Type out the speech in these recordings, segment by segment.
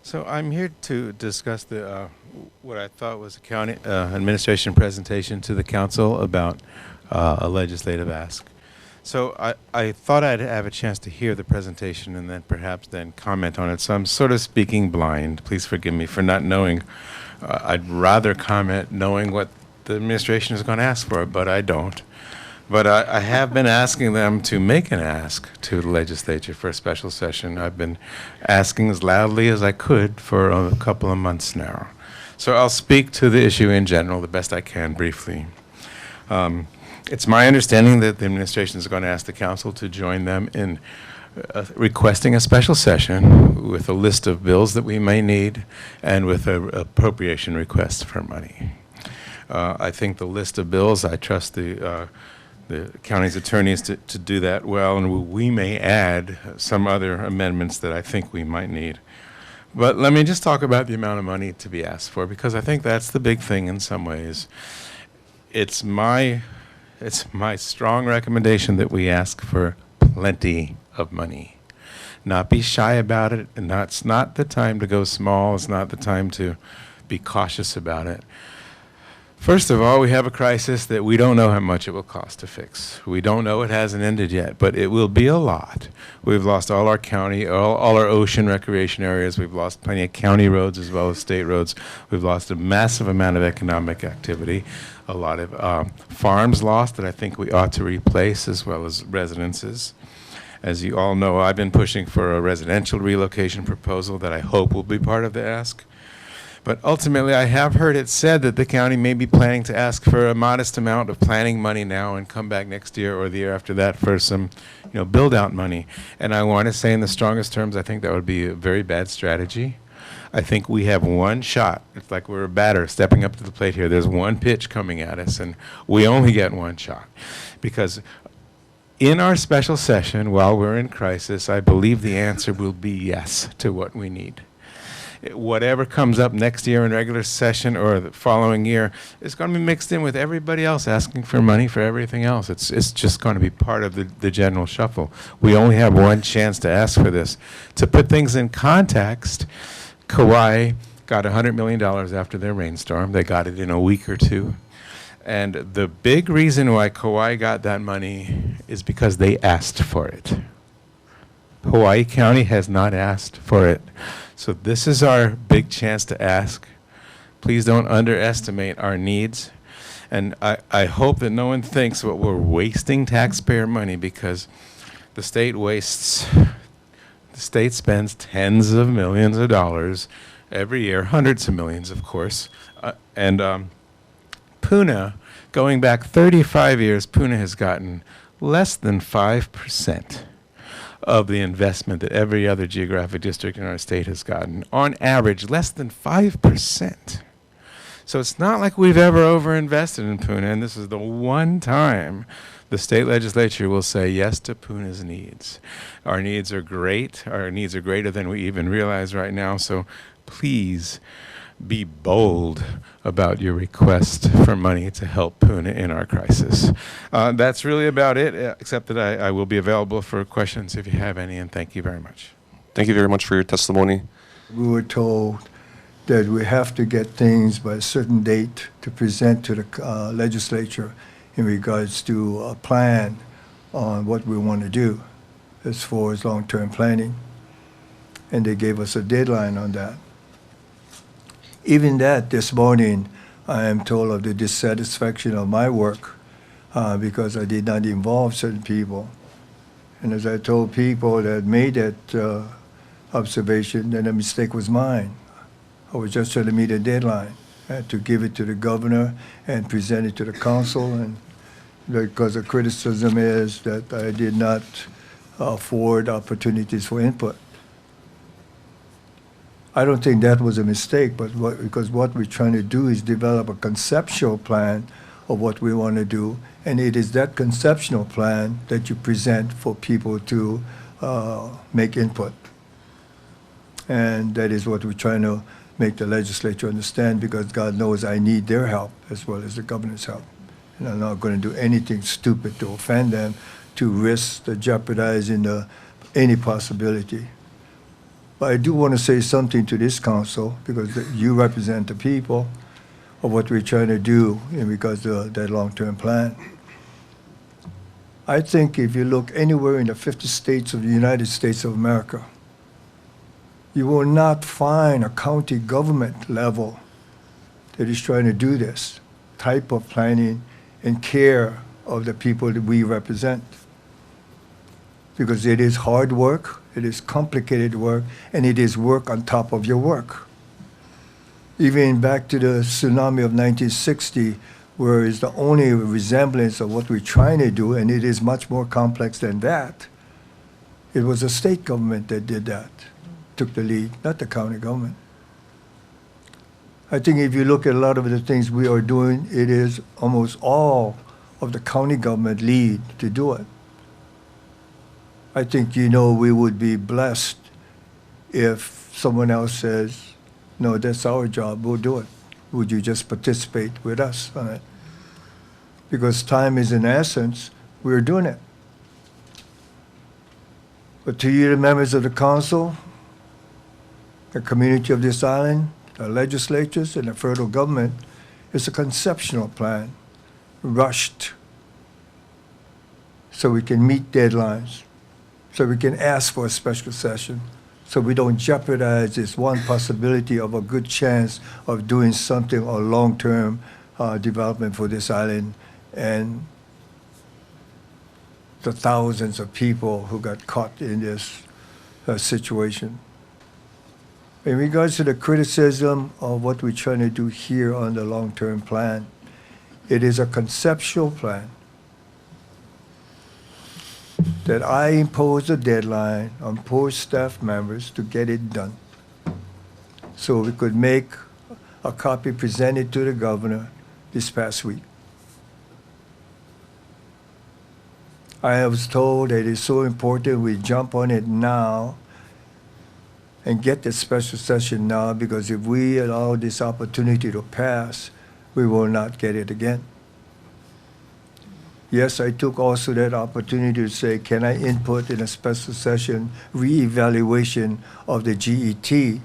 So I'm here to discuss what I thought was a county administration presentation to the council about a legislative ask. So I thought I'd have a chance to hear the presentation and then perhaps then comment on it. So I'm sort of speaking blind. Please forgive me for not knowing. I'd rather comment knowing what the administration is going to ask for, but I don't. But I have been asking them to make an ask to the legislature for a special session. I've been asking as loudly as I could for a couple of months now. So I'll speak to the issue in general the best I can briefly. It's my understanding that the administration is going to ask the council to join them in requesting a special session with a list of bills that we may need and with an appropriation request for money. I think the list of bills, I trust the county's attorneys to do that well, and we may add some other amendments that I think we might need. But let me just talk about the amount of money to be asked for, because I think that's the big thing in some ways. It's my strong recommendation that we ask for plenty of money. Not be shy about it, and it's not the time to go small. It's not the time to be cautious about it. First of all, we have a crisis that we don't know how much it will cost to fix. We don't know, it hasn't ended yet, but it will be a lot. We've lost all our county, all our ocean recreation areas. We've lost plenty of county roads as well as state roads. We've lost a massive amount of economic activity. A lot of farms lost that I think we ought to replace, as well as residences. As you all know, I've been pushing for a residential relocation proposal that I hope will be part of the ask. But ultimately, I have heard it said that the county may be planning to ask for a modest amount of planning money now and come back next year or the year after that for some, build-out money. And I want to say in the strongest terms, I think that would be a very bad strategy. I think we have one shot. It's like we're a batter stepping up to the plate here. There's one pitch coming at us, and we only get one shot. Because in our special session, while we're in crisis, I believe the answer will be yes to what we need. Whatever comes up next year in regular session or the following year is going to be mixed in with everybody else asking for money for everything else. It's just going to be part of the general shuffle. We only have one chance to ask for this. To put things in context, Kauai got $100 million after their rainstorm. They got it in a week or two. And the big reason why Kauai got that money is because they asked for it. Hawaii County has not asked for it. So this is our big chance to ask. Please don't underestimate our needs. And I hope that no one thinks that we're wasting taxpayer money, because the state spends tens of millions of dollars every year, hundreds of millions, of course. Puna, going back 35 years, Puna has gotten less than 5% of the investment that every other geographic district in our state has gotten. On average, less than 5%. So it's not like we've ever overinvested in Puna, and this is the one time the state legislature will say yes to Puna's needs. Our needs are great. Our needs are greater than we even realize right now, so please be bold about your request for money to help Puna in our crisis. That's really about it, except that I will be available for questions if you have any, and thank you very much. Thank you very much for your testimony. We were told that we have to get things by a certain date to present to the legislature in regards to a plan on what we want to do as far as long-term planning. And they gave us a deadline on that. Even that, this morning, I am told of the dissatisfaction of my work because I did not involve certain people. And as I told people that made that observation, then the mistake was mine. I was just trying to meet a deadline to give it to the governor and present it to the council. And because the criticism is that I did not afford opportunities for input. I don't think that was a mistake, but because what we're trying to do is develop a conceptual plan of what we want to do, and it is that conceptual plan that you present for people to make input. And that is what we're trying to make the legislature understand, because God knows I need their help as well as the governor's help. And I'm not going to do anything stupid to offend them, to risk jeopardizing any possibility. But I do want to say something to this council, because you represent the people, of what we're trying to do in regards to that long-term plan. I think if you look anywhere in the 50 states of the United States of America, you will not find a county government level that is trying to do this type of planning and care of the people that we represent. Because it is hard work, it is complicated work, and it is work on top of your work. Even back to the tsunami of 1960, where is the only resemblance of what we're trying to do, and it is much more complex than that. It was the state government that did that, took the lead, not the county government. I think if you look at a lot of the things we are doing, it is almost all of the county government lead to do it. I think, we would be blessed if someone else says, no, that's our job, we'll do it. Would you just participate with us on it? Because time is in essence, we're doing it. But to you, the members of the council, the community of this island, the legislatures, and the federal government, it's a conceptual plan, rushed, so we can meet deadlines, so we can ask for a special session, so we don't jeopardize this one possibility of a good chance of doing something or long-term development for this island and the thousands of people who got caught in this situation. In regards to the criticism of what we're trying to do here on the long-term plan, it is a conceptual plan that I impose a deadline on poor staff members to get it done. So we could make a copy presented to the governor this past week. I was told that it's so important we jump on it now and get the special session now, because if we allow this opportunity to pass, we will not get it again. Yes, I took also that opportunity to say, can I input in a special session reevaluation of the GET in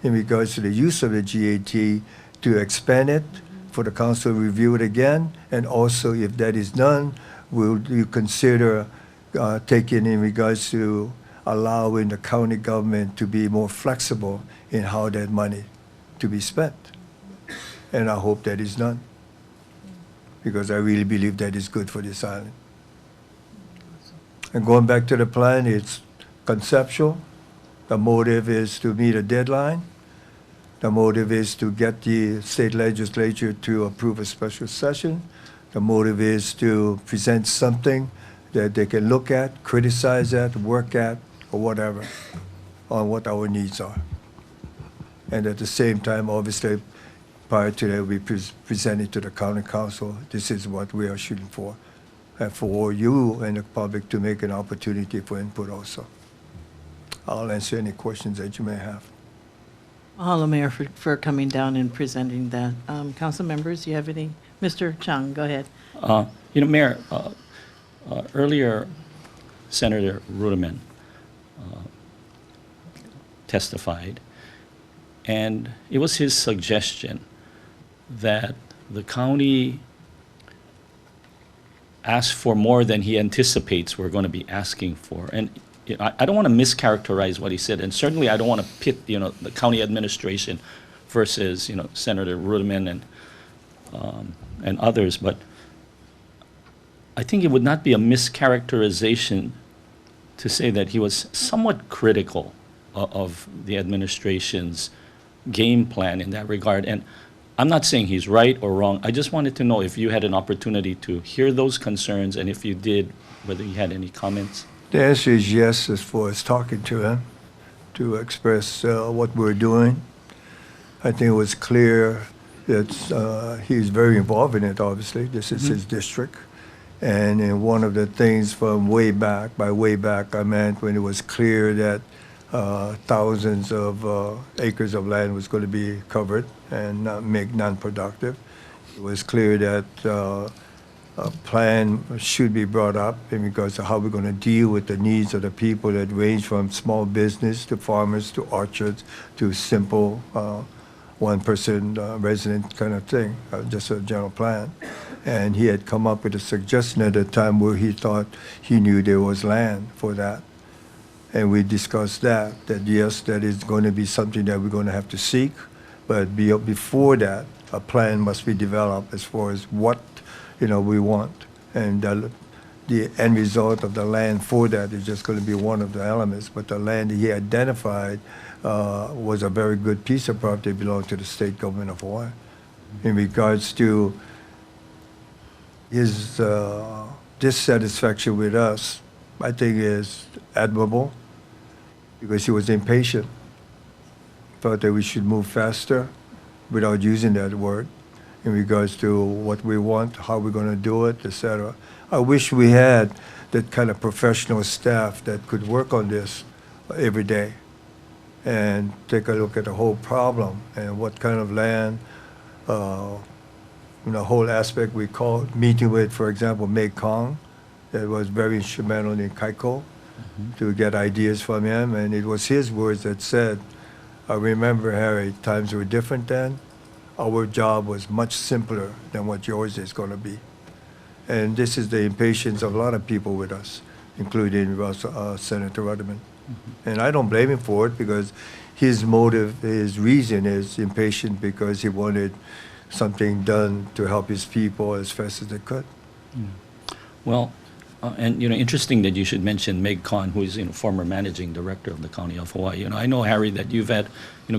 regards to the use of the GET to expand it, for the council to review it again, and also if that is done, will you consider taking in regards to allowing the county government to be more flexible in how that money to be spent? And I hope that is done, because I really believe that is good for this island. And going back to the plan, it's conceptual. The motive is to meet a deadline. The motive is to get the state legislature to approve a special session. The motive is to present something that they can look at, criticize at, work at, or whatever, on what our needs are. And at the same time, obviously, prior to that, we presented to the county council, this is what we are shooting for, and for you and the public to make an opportunity for input also. I'll answer any questions that you may have. Mahalo, Mayor, for coming down and presenting that. Council members, you have any? Mr. Chung, go ahead. Mayor, earlier Senator Ruderman testified, and it was his suggestion that the county ask for more than he anticipates we're going to be asking for. And I don't want to mischaracterize what he said, and certainly I don't want to pit, the county administration versus, Senator Ruderman and others, but I think it would not be a mischaracterization to say that he was somewhat critical of the administration's game plan in that regard. And I'm not saying he's right or wrong. I just wanted to know if you had an opportunity to hear those concerns, and if you did, whether you had any comments. The answer is yes, as far as talking to him, to express what we're doing. I think it was clear that he's very involved in it, obviously. This is his district. And in one of the things from way back, by way back, I meant when it was clear that thousands of acres of land was going to be covered and make non-productive. It was clear that a plan should be brought up in regards to how we're going to deal with the needs of the people that range from small business to farmers to orchards to simple one-person resident kind of thing, just a general plan. And he had come up with a suggestion at a time where he thought he knew there was land for that. And we discussed that yes, that is going to be something that we're going to have to seek, but before that, a plan must be developed as far as what, we want. And the end result of the land for that is just going to be one of the elements. But the land that he identified was a very good piece of property that belonged to the state government of Hawaii. In regards to his dissatisfaction with us, I think is admirable because he was impatient. Thought that we should move faster without using that word in regards to what we want, how we're going to do it, etc. I wish we had that kind of professional staff that could work on this every day and take a look at the whole problem and what kind of land, whole aspect we call meeting with, for example, Meg Kong, that was very instrumental in Kaiko to get ideas from him. And it was his words that said, I remember, Harry, times were different then. Our job was much simpler than what yours is going to be. And this is the impatience of a lot of people with us, including Senator Rudderman. And I don't blame him for it because his motive, his reason is impatient because he wanted something done to help his people as fast as they could. Well, and interesting that you should mention Meg Khan, who is former managing director of the County of Hawaii. I know, Harry, that you've had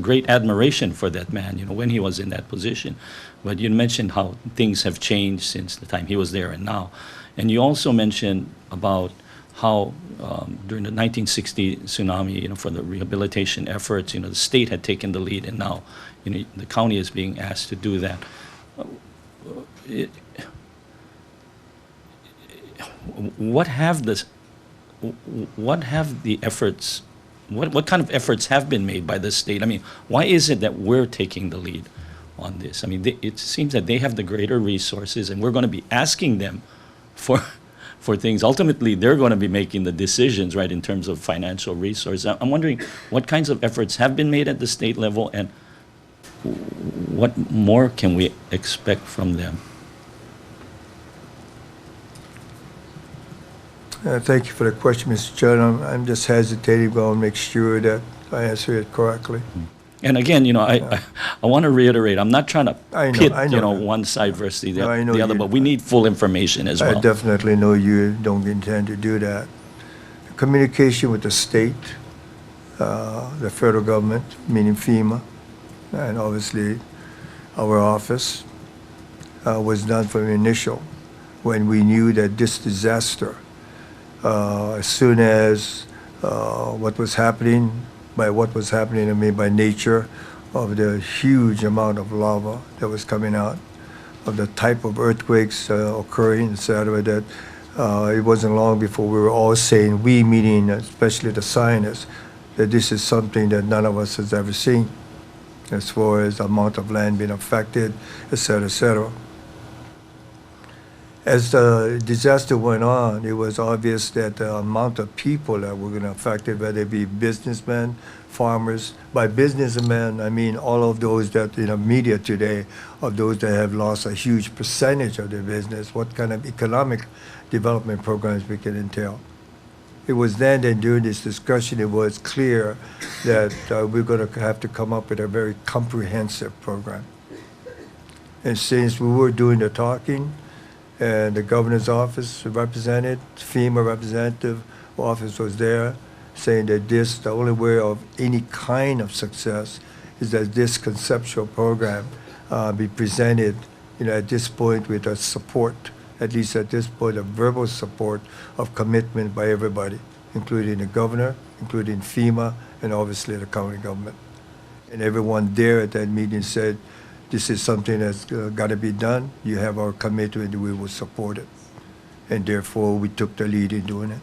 great admiration for that man. When he was in that position, but you mentioned how things have changed since the time he was there and now, and you also mentioned about how during the 1960 tsunami, for the rehabilitation efforts, the state had taken the lead, and now the county is being asked to do that. What kind of efforts have been made by the state? I mean, why is it that we're taking the lead on this? I mean, it seems that they have the greater resources, and we're going to be asking them for things. Ultimately, they're going to be making the decisions, right, in terms of financial resources. I'm wondering what kinds of efforts have been made at the state level, and what more can we expect from them? Thank you for the question, Mr. Chairman. I'm just hesitating. I'll make sure that I answer it correctly. And again, I want to reiterate, I'm not trying to pit, I know one side versus the No, other, but we need full information as well. I definitely know you don't intend to do that. Communication with the state, the federal government, meaning FEMA, and obviously our office, was done from the initial when we knew that this disaster, as soon as what was happening, I mean by nature of the huge amount of lava that was coming out, of the type of earthquakes occurring, etc., that it wasn't long before we were all saying, we meaning especially the scientists, that this is something that none of us has ever seen as far as the amount of land being affected, etc., etc. As the disaster went on, it was obvious that the amount of people that were going to affect it, whether it be businessmen, farmers. By businessmen, I mean all of those that in the media today, of those that have lost a huge percentage of their business, what kind of economic development programs we can entail. It was then that during this discussion, it was clear that we're going to have to come up with a very comprehensive program. And since we were doing the talking, and the governor's office represented, FEMA representative office was there, saying that the only way of any kind of success is that this conceptual program be presented, at this point with a support, at least at this point, a verbal support of commitment by everybody, including the governor, including FEMA, and obviously the county government. And everyone there at that meeting said, this is something that's got to be done. You have our commitment, we will support it. And therefore, we took the lead in doing it.